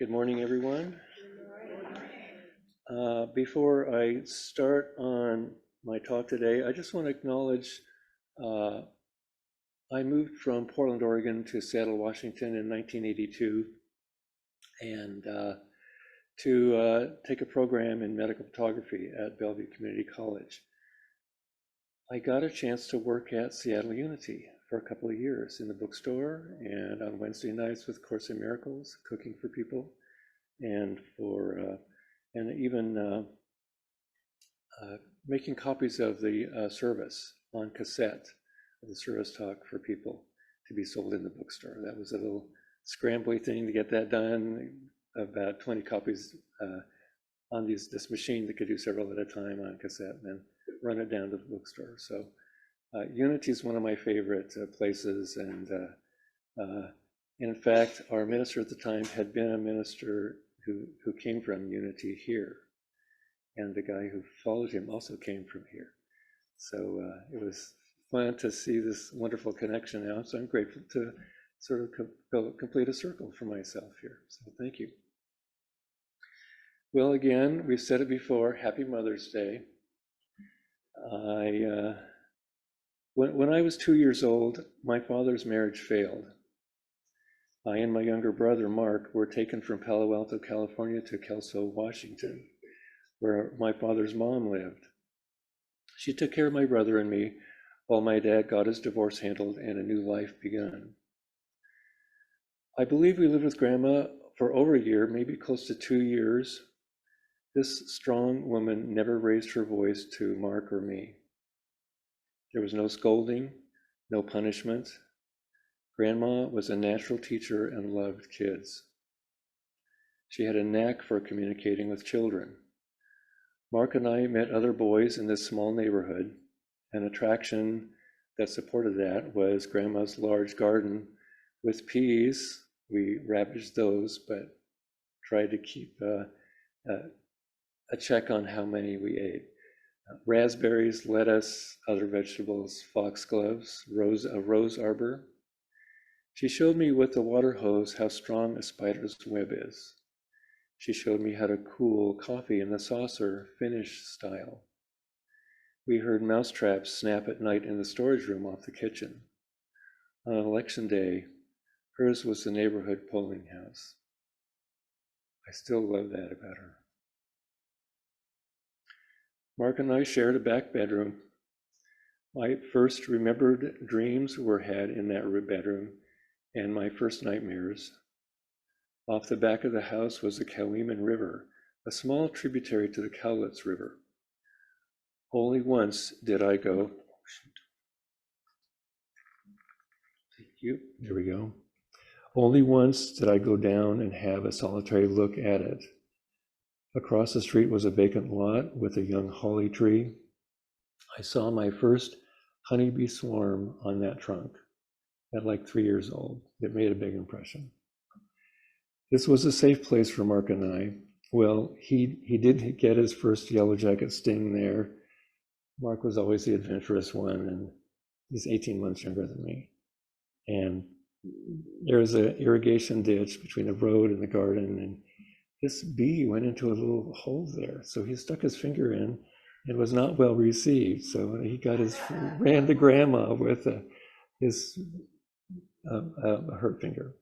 Good morning, everyone. Before I start on my talk today, I just want to acknowledge I moved from Portland, Oregon to Seattle, Washington in 1982 and to take a program in medical photography at Bellevue Community College. I got a chance to work at Seattle Unity for a couple of years in the bookstore and on Wednesday nights with Course in Miracles, cooking for people, and even making copies of the service on cassette, of the service talk for people to be sold in the bookstore. That was a little scrambly thing to get that done. About 20 copies on this machine that could do several at a time on cassette, and then run it down to the bookstore. So Unity is one of my favorite places, and in fact, our minister at the time had been a minister who came from Unity here, and the guy who followed him also came from here. So it was fun to see this wonderful connection now. So I'm grateful to sort of complete a circle for myself here. So thank you. Well, again, we've said it before, Happy Mother's Day. When I was 2 years old, my father's marriage failed. I and my younger brother, Mark, were taken from Palo Alto, California to Kelso, Washington, where my father's mom lived. She took care of my brother and me while my dad got his divorce handled and a new life begun. I believe we lived with Grandma for over a year, maybe close to 2 years. This strong woman never raised her voice to Mark or me. There was no scolding, no punishment. Grandma was a natural teacher and loved kids. She had a knack for communicating with children. Mark and I met other boys in this small neighborhood. An attraction that supported that was Grandma's large garden with peas. We ravaged those, but tried to keep a check on how many we ate. Raspberries, lettuce, other vegetables, foxgloves, a rose arbor. She showed me with the water hose how strong a spider's web is. She showed me how to cool coffee in the saucer, Finnish style. We heard mousetraps snap at night in the storage room off the kitchen. On election day, hers was the neighborhood polling house. I still love that about her. Mark and I shared a back bedroom. My first remembered dreams were had in that bedroom, and my first nightmares. Off the back of the house was the Coweeman River, a small tributary to the Cowlitz River. Only once did I go. Thank you. Here we go. Only once did I go down and have a solitary look at it. Across the street was a vacant lot with a young holly tree. I saw my first honeybee swarm on that trunk at like 3 years old. It made a big impression. This was a safe place for Mark and I. Well, he did get his first yellow jacket sting there. Mark was always the adventurous one, and he's 18 months younger than me. And there was an irrigation ditch between the road and the garden, and this bee went into a little hole there. So he stuck his finger in. It was not well received. So he ran to Grandma with his hurt finger.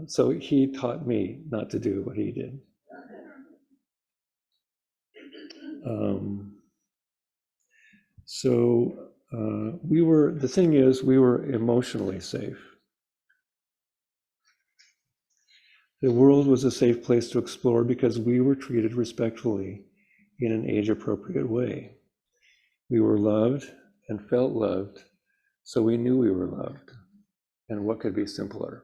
So he taught me not to do what he did. The thing is, we were emotionally safe. The world was a safe place to explore because we were treated respectfully in an age-appropriate way. We were loved and felt loved, so we knew we were loved. And what could be simpler?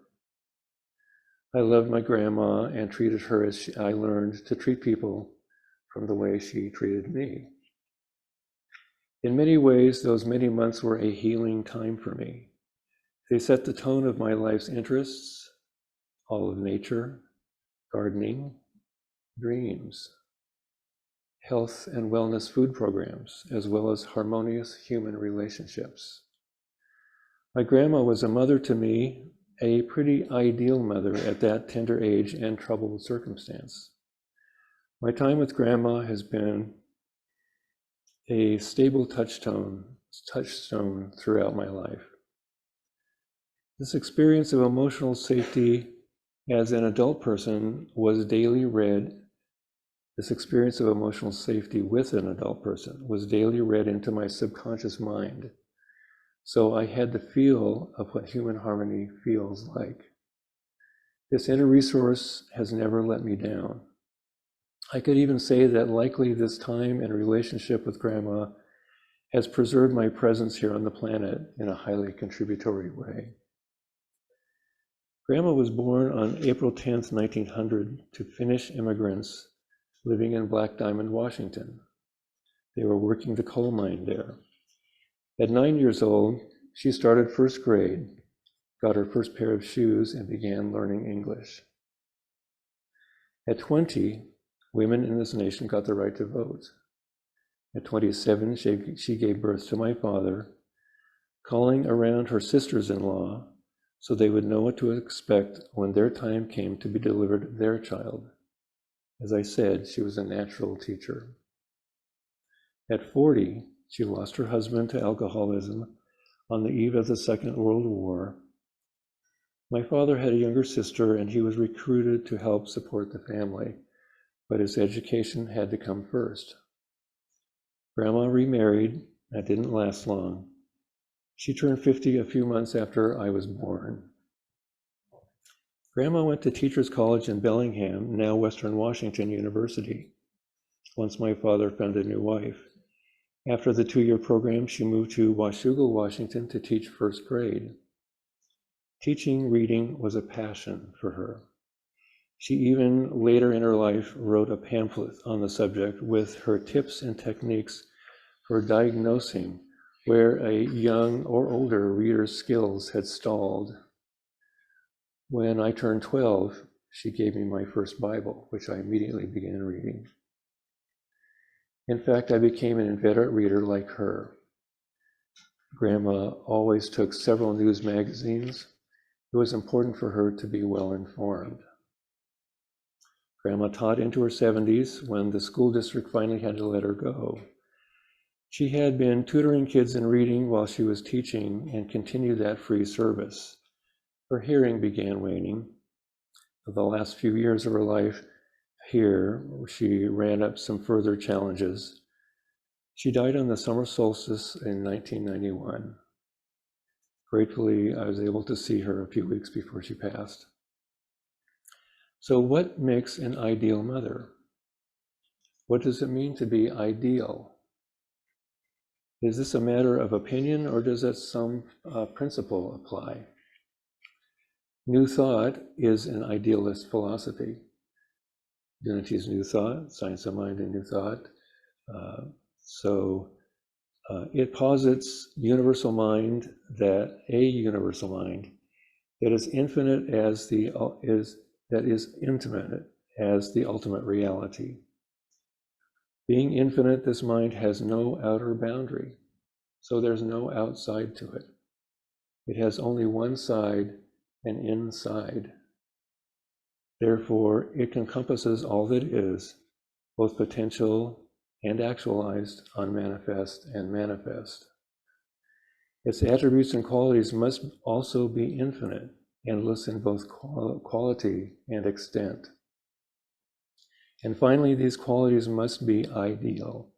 I loved my grandma and treated her as I learned to treat people from the way she treated me. In many ways, those many months were a healing time for me. They set the tone of my life's interests, all of nature, gardening, dreams, health and wellness food programs, as well as harmonious human relationships. My grandma was a mother to me a pretty ideal mother at that tender age and troubled circumstance. My time with Grandma has been a stable touchstone throughout my life. This experience of emotional safety as an adult person was daily read. This experience of emotional safety with an adult person was daily read into my subconscious mind. So I had the feel of what human harmony feels like. This inner resource has never let me down. I could even say that likely this time and relationship with Grandma has preserved my presence here on the planet in a highly contributory way. Grandma was born on April 10th, 1900, to Finnish immigrants living in Black Diamond, Washington. They were working the coal mine there. At 9 years old, she started first grade, got her first pair of shoes, and began learning English. At 20, women in this nation got the right to vote. At 27, she gave birth to my father, calling around her sisters-in-law so they would know what to expect when their time came to be delivered their child. As I said, she was a natural teacher. At 40, she lost her husband to alcoholism on the eve of the Second World War. My father had a younger sister, and he was recruited to help support the family, but his education had to come first. Grandma remarried. That didn't last long. She turned 50 a few months after I was born. Grandma went to Teachers College in Bellingham, now Western Washington University, once my father found a new wife. After the 2-year program, she moved to Washougal, Washington to teach first grade. Teaching reading was a passion for her. She even later in her life wrote a pamphlet on the subject with her tips and techniques for diagnosing where a young or older reader's skills had stalled. When I turned 12, she gave me my first Bible, which I immediately began reading. In fact, I became an inveterate reader like her. Grandma always took several news magazines. It was important for her to be well informed. Grandma taught into her 70s when the school district finally had to let her go. She had been tutoring kids in reading while she was teaching and continued that free service. Her hearing began waning. For the last few years of her life here, she ran up some further challenges. She died on the summer solstice in 1991. Gratefully, I was able to see her a few weeks before she passed. So what makes an ideal mother? What does it mean to be ideal? Is this a matter of opinion, or does that some principle apply? New Thought is an idealist philosophy. Unity's New Thought, Science of Mind and New Thought. It posits universal mind, that is infinite that is intimate as the ultimate reality. Being infinite, this mind has no outer boundary, so there's no outside to it. It has only one side, an inside. Therefore, it encompasses all that is, both potential and actualized, unmanifest and manifest. Its attributes and qualities must also be infinite, endless in both quality and extent. And finally, these qualities must be ideal,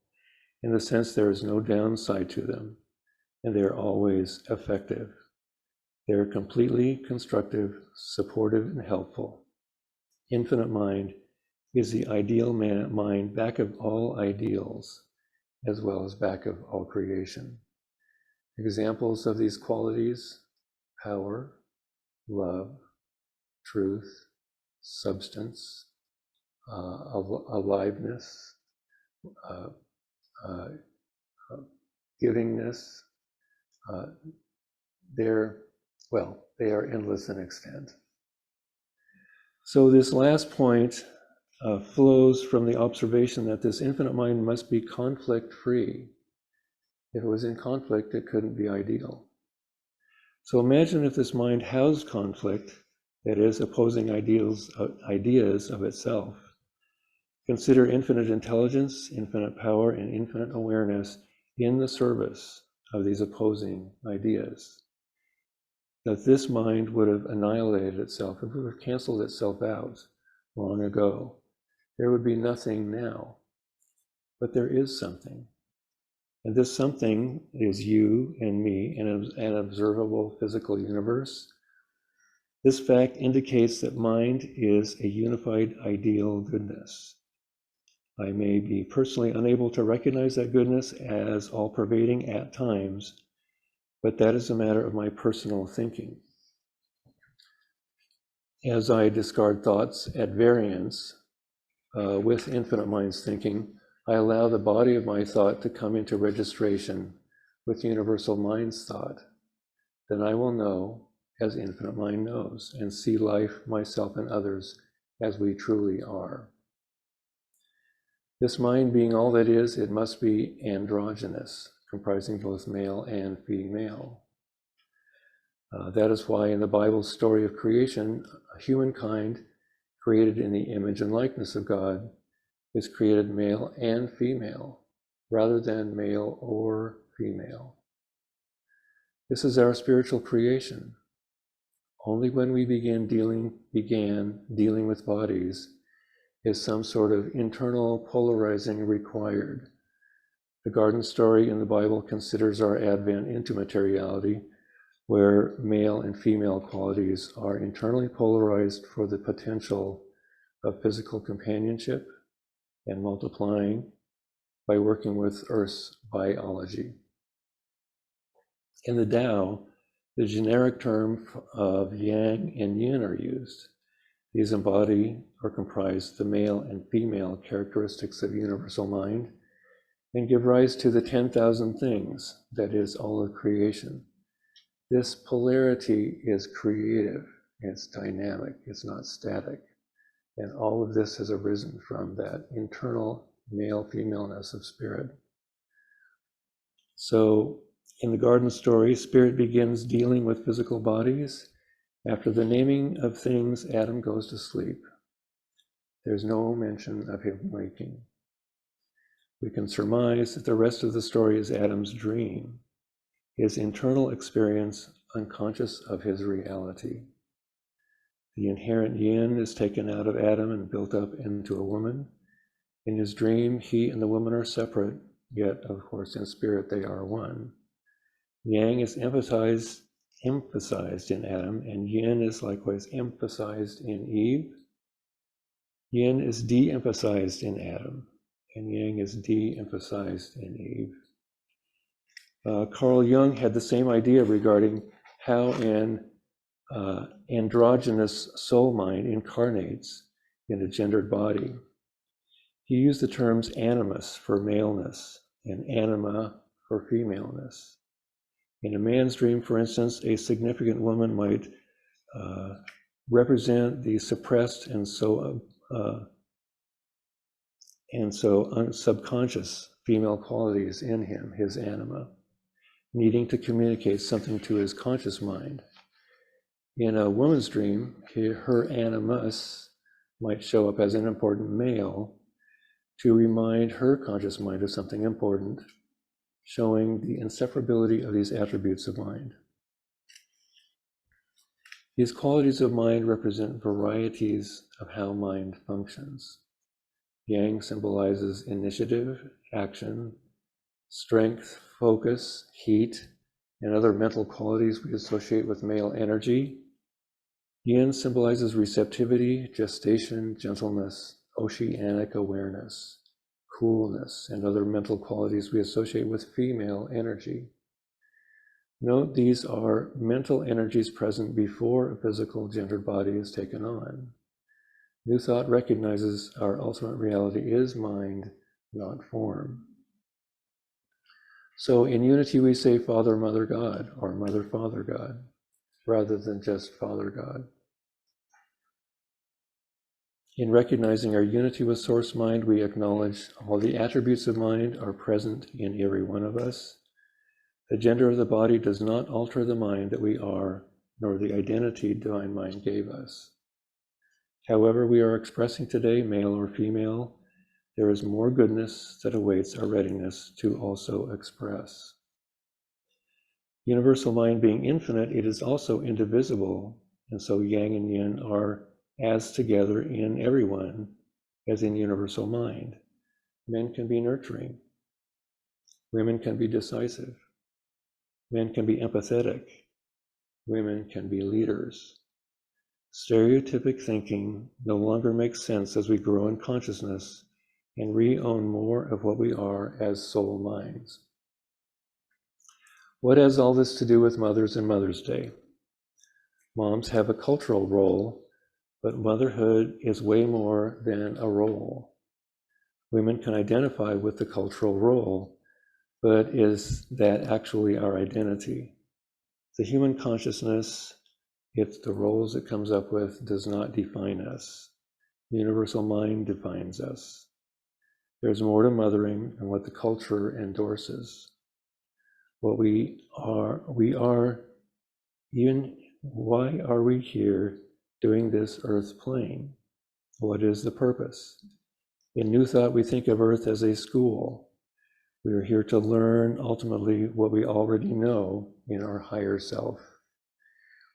in the sense there is no downside to them, and they are always effective. They are completely constructive, supportive, and helpful. Infinite mind is the ideal mind back of all ideals, as well as back of all creation. Examples of these qualities: power, love, truth, substance, aliveness, givingness. They are endless in extent. So this last point flows from the observation that this infinite mind must be conflict-free. If it was in conflict, it couldn't be ideal. So imagine if this mind housed conflict, that is, opposing ideas of itself. Consider infinite intelligence, infinite power, and infinite awareness in the service of these opposing ideas. That this mind would have annihilated itself, it would have canceled itself out long ago. There would be nothing now. But there is something. And this something is you and me in an observable physical universe. This fact indicates that mind is a unified ideal goodness. I may be personally unable to recognize that goodness as all-pervading at times, but that is a matter of my personal thinking. As I discard thoughts at variance with infinite mind's thinking, I allow the body of my thought to come into registration with universal mind's thought. Then I will know as infinite mind knows and see life, myself, and others as we truly are. This mind being all that is, it must be androgynous, comprising both male and female. That is why in the Bible's story of creation, humankind, created in the image and likeness of God, is created male and female, rather than male or female. This is our spiritual creation. Only when we began dealing with bodies is some sort of internal polarizing required. The garden story in the Bible considers our advent into materiality, where male and female qualities are internally polarized for the potential of physical companionship and multiplying by working with Earth's biology. In the Tao, the generic term of yang and yin are used. These embody or comprise the male and female characteristics of universal mind and give rise to the 10,000 things, that is, all of creation. This polarity is creative, it's dynamic, it's not static. And all of this has arisen from that internal male-femaleness of spirit. So in the garden story, spirit begins dealing with physical bodies. After the naming of things, Adam goes to sleep. There's no mention of him waking. We can surmise that the rest of the story is Adam's dream, his internal experience unconscious of his reality. The inherent yin is taken out of Adam and built up into a woman. In his dream, he and the woman are separate, yet, of course, in spirit they are one. Yang is emphasized in Adam, and yin is likewise emphasized in Eve. Yin is de-emphasized in Adam, and yang is de-emphasized in Eve. Carl Jung had the same idea regarding how an androgynous soul mind incarnates in a gendered body. He used the terms animus for maleness and anima for femaleness. In a man's dream, for instance, a significant woman might represent the suppressed and so subconscious female qualities in him, his anima, needing to communicate something to his conscious mind. In a woman's dream, her animus might show up as an important male to remind her conscious mind of something important, showing the inseparability of these attributes of mind. These qualities of mind represent varieties of how mind functions. Yang symbolizes initiative, action, strength, focus, heat, and other mental qualities we associate with male energy. Yin symbolizes receptivity, gestation, gentleness, oceanic awareness, coolness, and other mental qualities we associate with female energy. Note these are mental energies present before a physical gendered body is taken on. New Thought recognizes our ultimate reality is mind, not form. So in unity we say Father, Mother, God, or Mother, Father, God, rather than just Father, God. In recognizing our unity with Source Mind, we acknowledge all the attributes of mind are present in every one of us. The gender of the body does not alter the mind that we are, nor the identity divine mind gave us. However we are expressing today, male or female, there is more goodness that awaits our readiness to also express. Universal mind being infinite, it is also indivisible, and so yang and yin are as together in everyone as in universal mind. Men can be nurturing. Women can be decisive. Men can be empathetic. Women can be leaders. Stereotypic thinking no longer makes sense as we grow in consciousness and re-own more of what we are as soul minds. What has all this to do with Mothers and Mother's Day? Moms have a cultural role, but motherhood is way more than a role. Women can identify with the cultural role, but is that actually our identity? The human consciousness, it's the roles it comes up with, does not define us. Universal mind defines us. There's more to mothering than what the culture endorses. What we are even, why are we here doing this earth plane? What is the purpose? In New Thought, we think of earth as a school. We are here to learn ultimately what we already know in our higher self.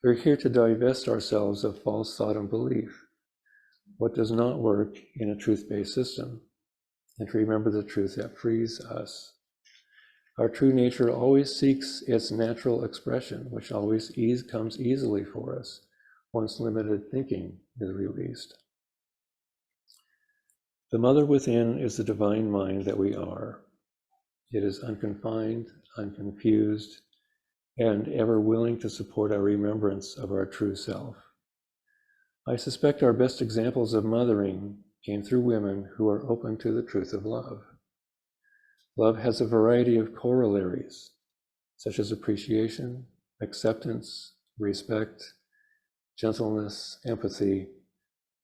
We're here to divest ourselves of false thought and belief, what does not work in a truth-based system, and to remember the truth that frees us. Our true nature always seeks its natural expression, which always comes easily for us once limited thinking is released. The mother within is the divine mind that we are. It is unconfined, unconfused, and ever willing to support our remembrance of our true self. I suspect our best examples of mothering came through women who are open to the truth of love. Love has a variety of corollaries, such as appreciation, acceptance, respect, gentleness, empathy,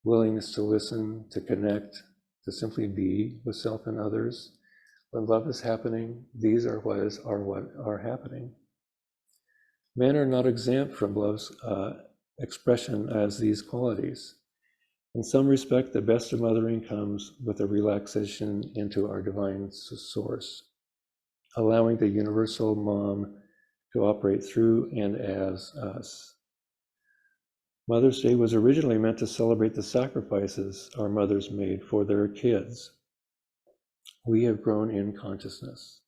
willingness to listen, to connect, to simply be with self and others. When love is happening, these are what are happening. Men are not exempt from love's expression as these qualities. In some respect, the best of mothering comes with a relaxation into our divine source, allowing the universal mom to operate through and as us. Mother's Day was originally meant to celebrate the sacrifices our mothers made for their kids. We have grown in consciousness.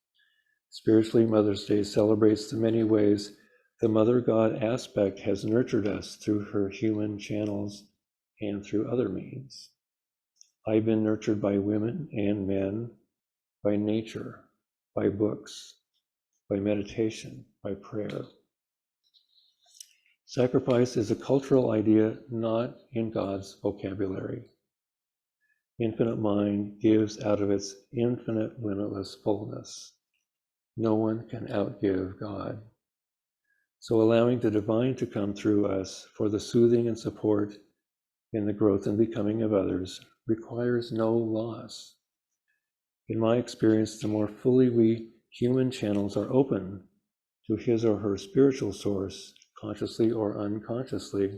Spiritually, Mother's Day celebrates the many ways the Mother God aspect has nurtured us through her human channels and through other means. I've been nurtured by women and men, by nature, by books, by meditation, by prayer. Sacrifice is a cultural idea not in God's vocabulary. Infinite mind gives out of its infinite, limitless fullness. No one can outgive God. So allowing the divine to come through us for the soothing and support in the growth and becoming of others requires no loss. In my experience, the more fully we human channels are open to his or her spiritual source, consciously or unconsciously,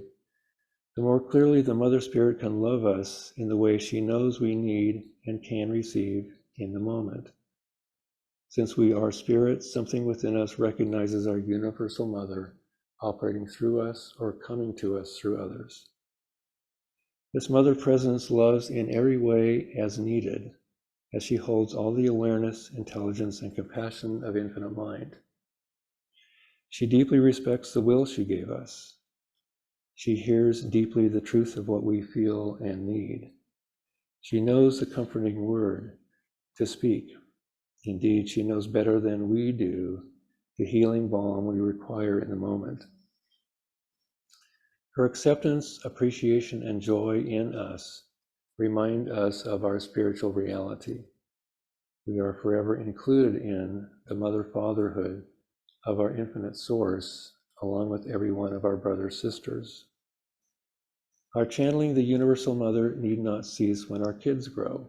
the more clearly the Mother Spirit can love us in the way she knows we need and can receive in the moment. Since we are spirit, something within us recognizes our universal Mother operating through us or coming to us through others. This Mother Presence loves in every way as needed, as she holds all the awareness, intelligence, and compassion of infinite mind. She deeply respects the will she gave us. She hears deeply the truth of what we feel and need. She knows the comforting word to speak. Indeed, she knows better than we do the healing balm we require in the moment. Her acceptance, appreciation, and joy in us remind us of our spiritual reality. We are forever included in the mother-fatherhood of our infinite source, along with every one of our brothers, sisters. Our channeling the universal mother need not cease when our kids grow,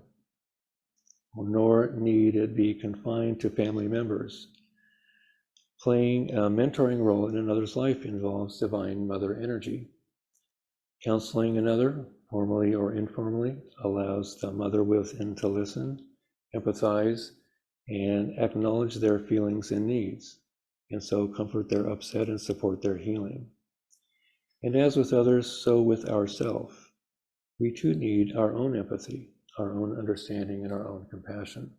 nor need it be confined to family members. Playing a mentoring role in another's life involves divine mother energy. Counseling another, formally or informally, allows the mother within to listen, empathize, and acknowledge their feelings and needs, and so comfort their upset and support their healing. And as with others, so with ourselves. We too need our own empathy, our own understanding, and our own compassion.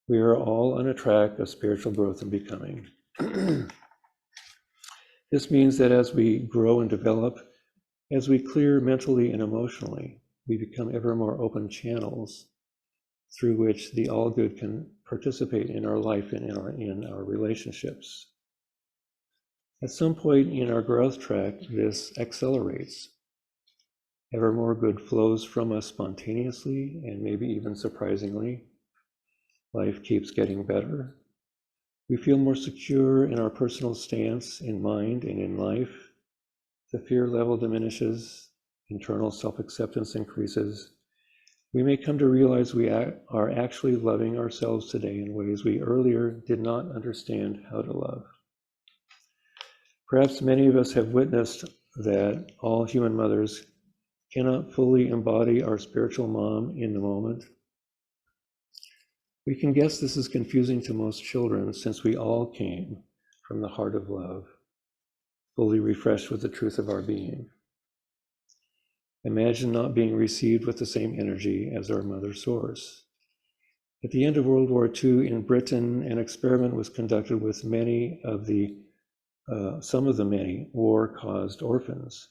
We are all on a track of spiritual growth and becoming. This means that as we grow and develop, as we clear mentally and emotionally, we become ever more open channels through which the all-good can participate in our life and in our relationships. At some point in our growth track, this accelerates. Ever more good flows from us spontaneously and maybe even surprisingly. Life keeps getting better. We feel more secure in our personal stance in mind and in life. The fear level diminishes, internal self-acceptance increases. We may come to realize we are actually loving ourselves today in ways we earlier did not understand how to love. Perhaps many of us have witnessed that all human mothers cannot fully embody our spiritual mom in the moment. We can guess this is confusing to most children since we all came from the heart of love, fully refreshed with the truth of our being. Imagine not being received with the same energy as our mother source. At the end of World War II in Britain, an experiment was conducted with some of the many war-caused orphans.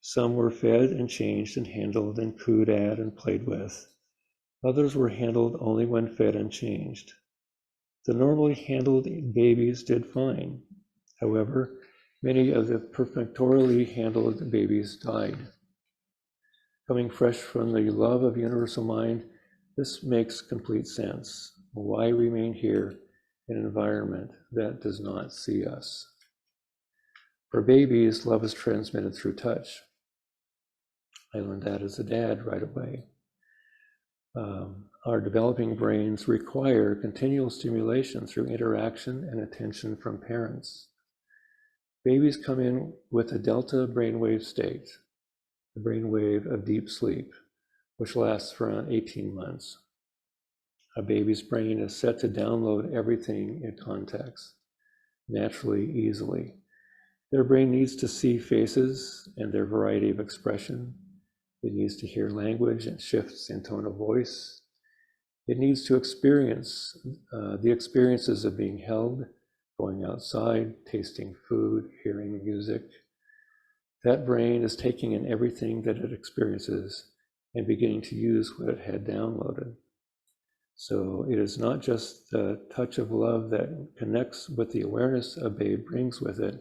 Some were fed and changed and handled and cooed at and played with. Others were handled only when fed and changed. The normally handled babies did fine. However, many of the perfectorily handled babies died. Coming fresh from the love of universal mind, this makes complete sense. Why remain here in an environment that does not see us? For babies, love is transmitted through touch. I learned that as a dad right away. Our developing brains require continual stimulation through interaction and attention from parents. Babies come in with a delta brainwave state, the brainwave of deep sleep, which lasts for around 18 months. A baby's brain is set to download everything it contacts, naturally, easily. Their brain needs to see faces and their variety of expression. It needs to hear language and shifts in tone of voice. It needs to experience the experiences of being held, going outside, tasting food, hearing music. That brain is taking in everything that it experiences and beginning to use what it had downloaded. So it is not just the touch of love that connects with the awareness a babe brings with it,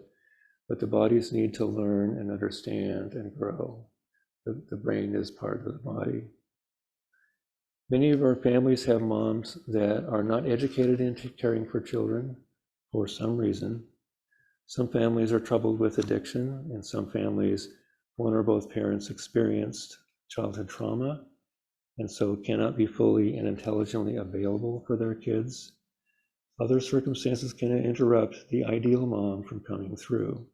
but the bodies need to learn and understand and grow. The brain is part of the body. Many of our families have moms that are not educated into caring for children for some reason. Some families are troubled with addiction, and some families, one or both parents experienced childhood trauma, and so cannot be fully and intelligently available for their kids. Other circumstances can interrupt the ideal mom from coming through.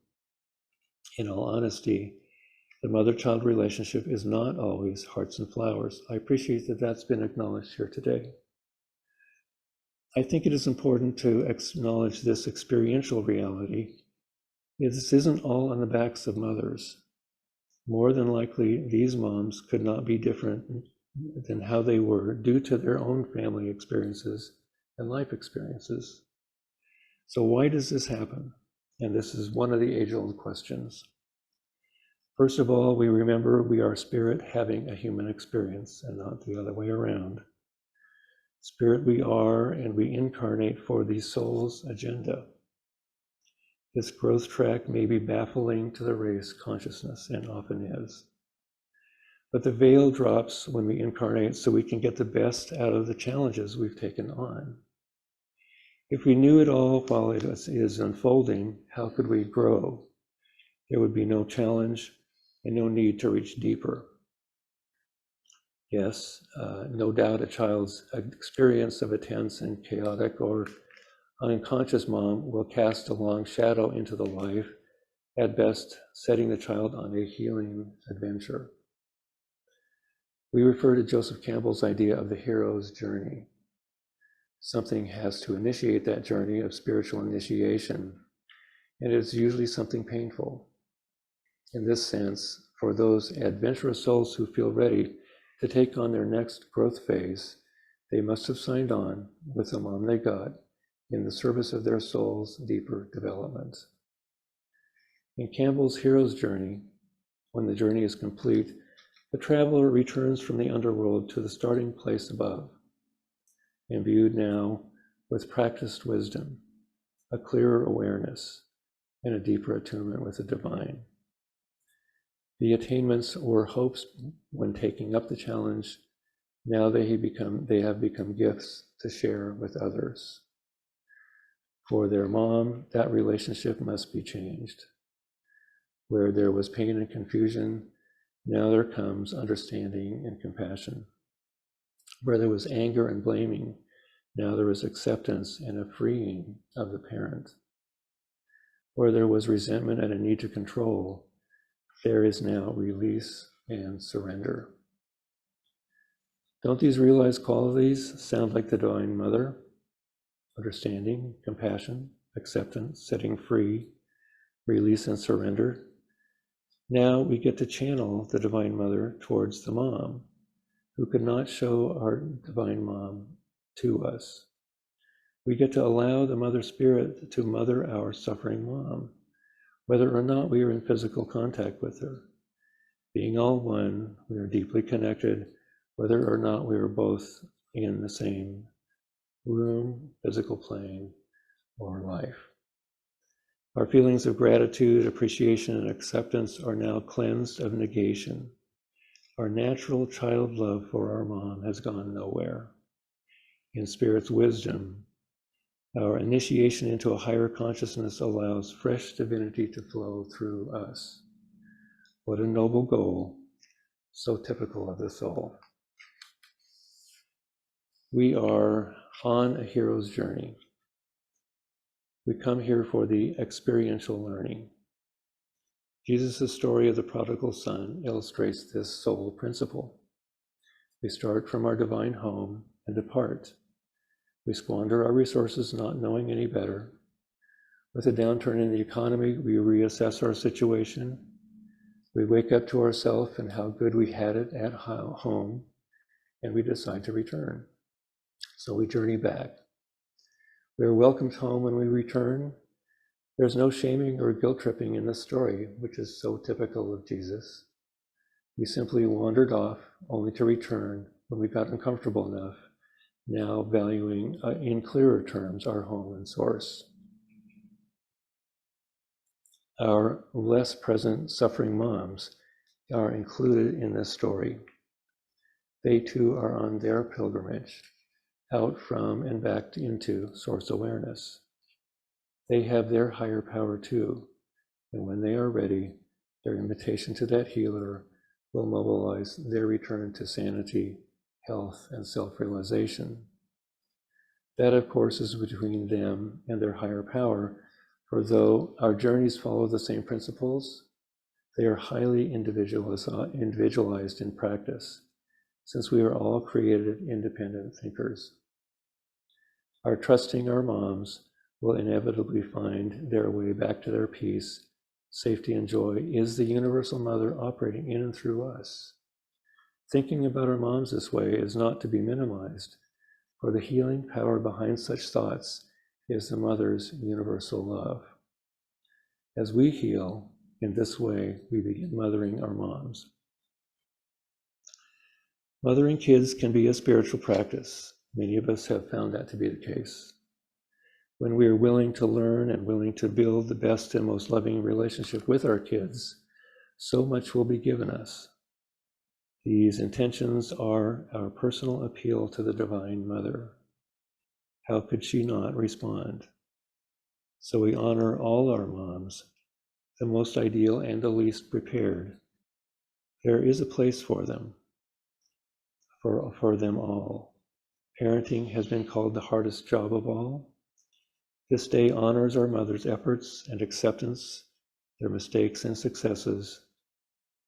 In all honesty, the mother-child relationship is not always hearts and flowers. I appreciate that that's been acknowledged here today. I think it is important to acknowledge this experiential reality. This isn't all on the backs of mothers. More than likely, these moms could not be different than how they were due to their own family experiences and life experiences. So why does this happen? And this is one of the age-old questions. First of all, we remember we are spirit having a human experience and not the other way around. Spirit we are, and we incarnate for the soul's agenda. This growth track may be baffling to the race consciousness, and often is. But the veil drops when we incarnate so we can get the best out of the challenges we've taken on. If we knew it all while it is unfolding, how could we grow? There would be no challenge and no need to reach deeper. Yes, no doubt a child's experience of a tense and chaotic or unconscious mom will cast a long shadow into the life, at best setting the child on a healing adventure. We refer to Joseph Campbell's idea of the hero's journey. Something has to initiate that journey of spiritual initiation, and it's usually something painful. In this sense, for those adventurous souls who feel ready to take on their next growth phase, they must have signed on with the mom they got in the service of their soul's deeper development. In Campbell's hero's journey, when the journey is complete, the traveler returns from the underworld to the starting place above, imbued now with practiced wisdom, a clearer awareness, and a deeper attunement with the divine. The attainments or hopes when taking up the challenge, now they have become gifts to share with others. For their mom, that relationship must be changed. Where there was pain and confusion, now there comes understanding and compassion. Where there was anger and blaming, now there is acceptance and a freeing of the parent. Where there was resentment and a need to control, there is now release and surrender. Don't these realized qualities sound like the Divine Mother? Understanding, compassion, acceptance, setting free, release and surrender. Now we get to channel the Divine Mother towards the mom, who could not show our Divine Mom to us. We get to allow the Mother Spirit to mother our suffering mom, whether or not we are in physical contact with her. Being all one, we are deeply connected, whether or not we are both in the same room, physical plane, or life. Our feelings of gratitude, appreciation, and acceptance are now cleansed of negation. Our natural child love for our mom has gone nowhere. In Spirit's wisdom, our initiation into a higher consciousness allows fresh divinity to flow through us. What a noble goal, so typical of the soul. We are on a hero's journey. We come here for the experiential learning. Jesus' story of the prodigal son illustrates this soul principle. We start from our divine home and depart. We squander our resources not knowing any better. With a downturn in the economy, we reassess our situation. We wake up to ourselves and how good we had it at home, and we decide to return. So we journey back. We are welcomed home when we return. There's no shaming or guilt tripping in this story, which is so typical of Jesus. We simply wandered off, only to return when we got uncomfortable enough, now valuing in clearer terms our home and source. Our less present suffering moms are included in this story. They too are on their pilgrimage, out from and back into source awareness. They have their higher power too, and when they are ready, their invitation to that healer will mobilize their return to sanity, health, and self-realization. That, of course, is between them and their higher power, for though our journeys follow the same principles, they are highly individualized in practice, since we are all created independent thinkers. Our trusting our moms will inevitably find their way back to their peace, safety, and joy is the universal mother operating in and through us. Thinking about our moms this way is not to be minimized, for the healing power behind such thoughts is the mother's universal love. As we heal in this way, we begin mothering our moms. Mothering kids can be a spiritual practice. Many of us have found that to be the case. When we are willing to learn and willing to build the best and most loving relationship with our kids, so much will be given us. These intentions are our personal appeal to the Divine Mother. How could she not respond? So we honor all our moms, the most ideal and the least prepared. There is a place for them, for them all. Parenting has been called the hardest job of all. This day honors our mothers' efforts and acceptance, their mistakes and successes.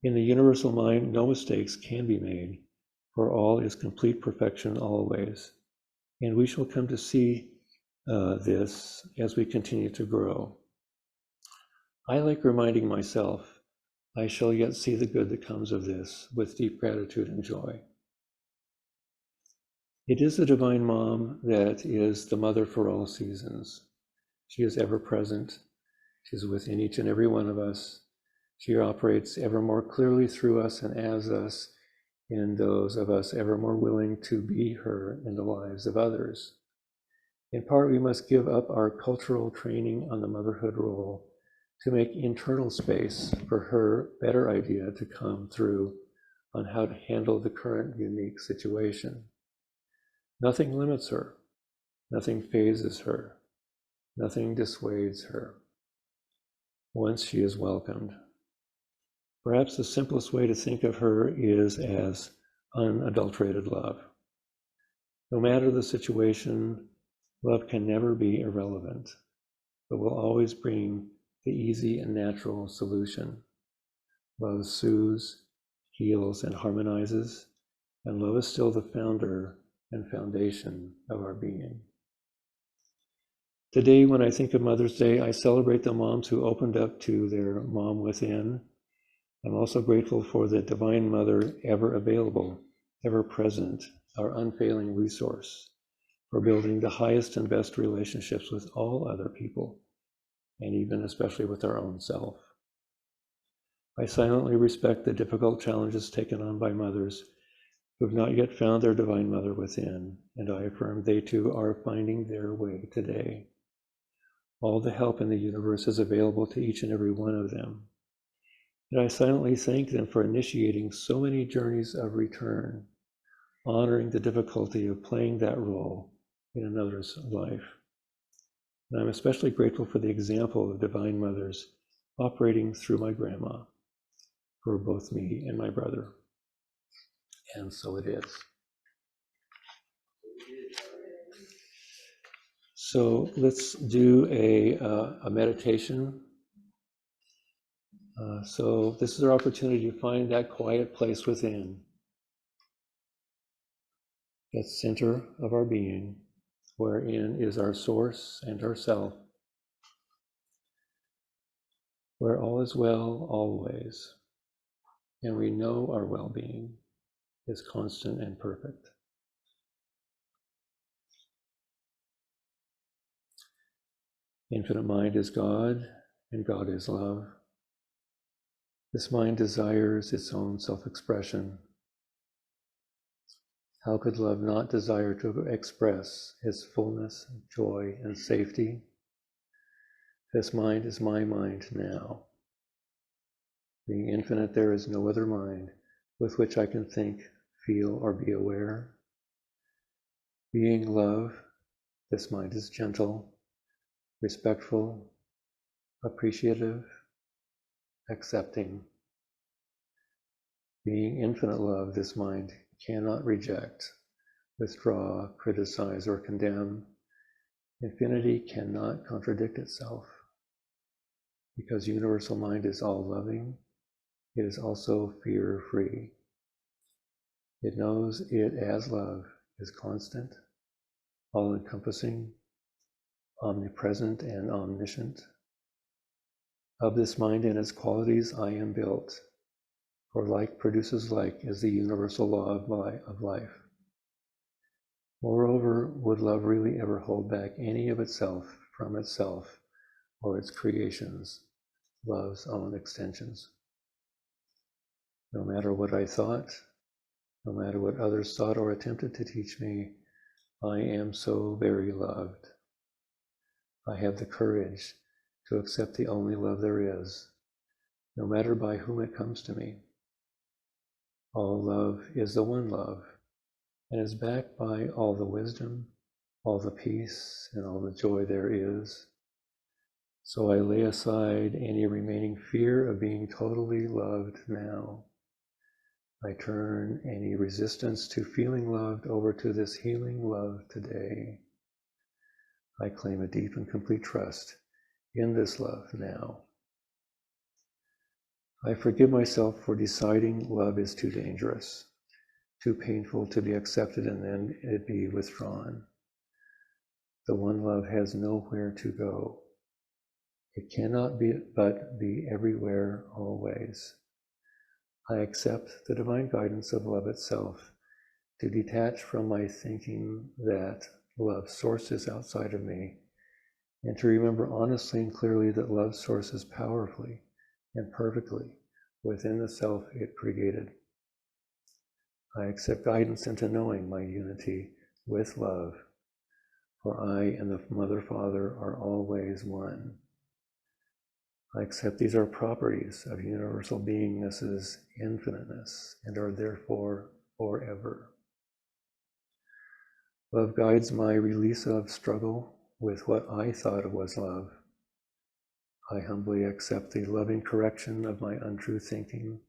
In the universal mind, no mistakes can be made, for all is complete perfection always. And we shall come to see this as we continue to grow. I like reminding myself, I shall yet see the good that comes of this with deep gratitude and joy. It is the Divine Mom that is the mother for all seasons. She is ever present. She is within each and every one of us. She operates ever more clearly through us and as us, in those of us ever more willing to be her in the lives of others. In part, we must give up our cultural training on the motherhood role to make internal space for her better idea to come through on how to handle the current unique situation. Nothing limits her. Nothing phases her. Nothing dissuades her. Once she is welcomed. Perhaps the simplest way to think of her is as unadulterated love. No matter the situation, love can never be irrelevant, but will always bring the easy and natural solution. Love soothes, heals, and harmonizes, and love is still the founder and foundation of our being. Today, when I think of Mother's Day, I celebrate the moms who opened up to their mom within. I'm also grateful for the Divine Mother, ever available, ever present, our unfailing resource for building the highest and best relationships with all other people, and even especially with our own self. I silently respect the difficult challenges taken on by mothers who have not yet found their Divine Mother within, and I affirm they too are finding their way today. All the help in the universe is available to each and every one of them. And I silently thank them for initiating so many journeys of return, honoring the difficulty of playing that role in another's life. And I'm especially grateful for the example of Divine Mothers operating through my grandma for both me and my brother. And so it is. So let's do a meditation. So this is our opportunity to find that quiet place within, that center of our being, wherein is our source and our self, where all is well always, and we know our well-being is constant and perfect. Infinite Mind is God, and God is love. This mind desires its own self-expression. How could love not desire to express its fullness, joy, and safety? This mind is my mind now. Being infinite, there is no other mind with which I can think, feel, or be aware. Being love, this mind is gentle, respectful, appreciative, accepting. Being infinite love, this mind cannot reject, withdraw, criticize, or condemn. Infinity cannot contradict itself. Because universal mind is all loving, it is also fear-free. It knows it as love is constant, all-encompassing, omnipresent, and omniscient. Of this mind and its qualities I am built, for like produces like is the universal law of life. Moreover, would love really ever hold back any of itself from itself or its creations, love's own extensions? No matter what I thought, no matter what others thought or attempted to teach me, I am so very loved. I have the courage to accept the only love there is, no matter by whom it comes to me. All love is the one love, and is backed by all the wisdom, all the peace, and all the joy there is. So I lay aside any remaining fear of being totally loved now. I turn any resistance to feeling loved over to this healing love today. I claim a deep and complete trust in this love now. I forgive myself for deciding love is too dangerous, too painful to be accepted and then it be withdrawn. The one love has nowhere to go. It cannot but be everywhere, always. I accept the divine guidance of love itself to detach from my thinking that love sources outside of me, and to remember honestly and clearly that love sources powerfully and perfectly within the self it created. I accept guidance into knowing my unity with love, for I and the Mother Father are always one. I accept these are properties of universal beingness's infiniteness and are therefore forever. Love guides my release of struggle with what I thought was love. I humbly accept the loving correction of my untrue thinking.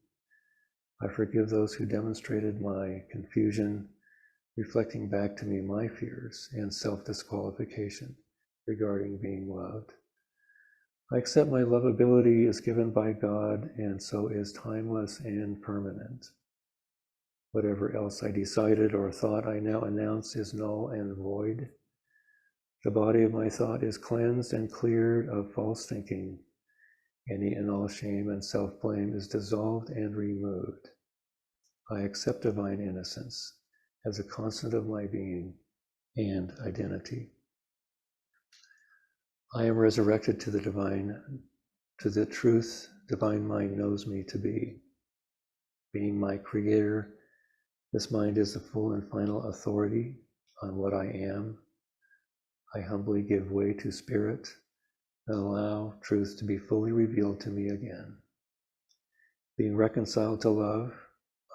I forgive those who demonstrated my confusion, reflecting back to me my fears and self-disqualification regarding being loved. I accept my lovability is given by God and so is timeless and permanent. Whatever else I decided or thought I now announce is null and void. The body of my thought is cleansed and cleared of false thinking. Any and all shame and self-blame is dissolved and removed. I accept divine innocence as a constant of my being and identity. I am resurrected to the divine, to the truth divine mind knows me to be. Being my creator, this mind is the full and final authority on what I am. I humbly give way to spirit and allow truth to be fully revealed to me again. Being reconciled to love,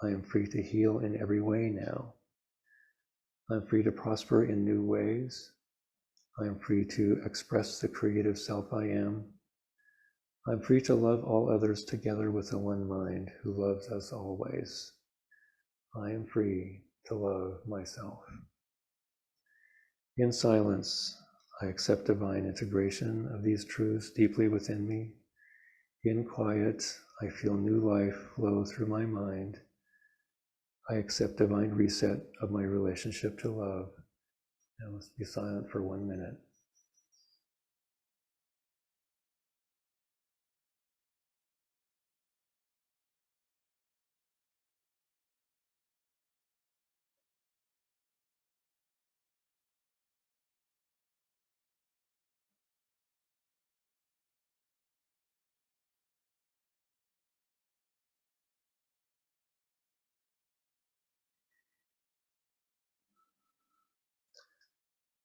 I am free to heal in every way now. I'm free to prosper in new ways. I am free to express the creative self I am. I'm free to love all others together with the one mind who loves us always. I am free to love myself. In silence, I accept divine integration of these truths deeply within me. In quiet, I feel new life flow through my mind. I accept divine reset of my relationship to love. Now let's be silent for 1 minute.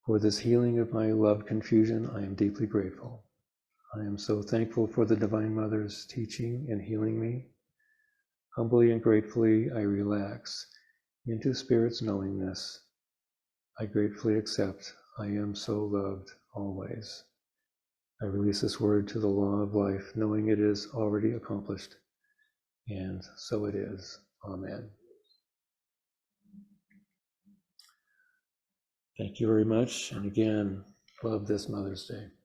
For this healing of my love confusion, I am deeply grateful. I am so thankful for the Divine Mother's teaching and healing me. Humbly and gratefully, I relax into Spirit's knowingness. I gratefully accept I am so loved always. I release this word to the law of life, knowing it is already accomplished. And so it is. Amen. Thank you very much. And again, love this Mother's Day.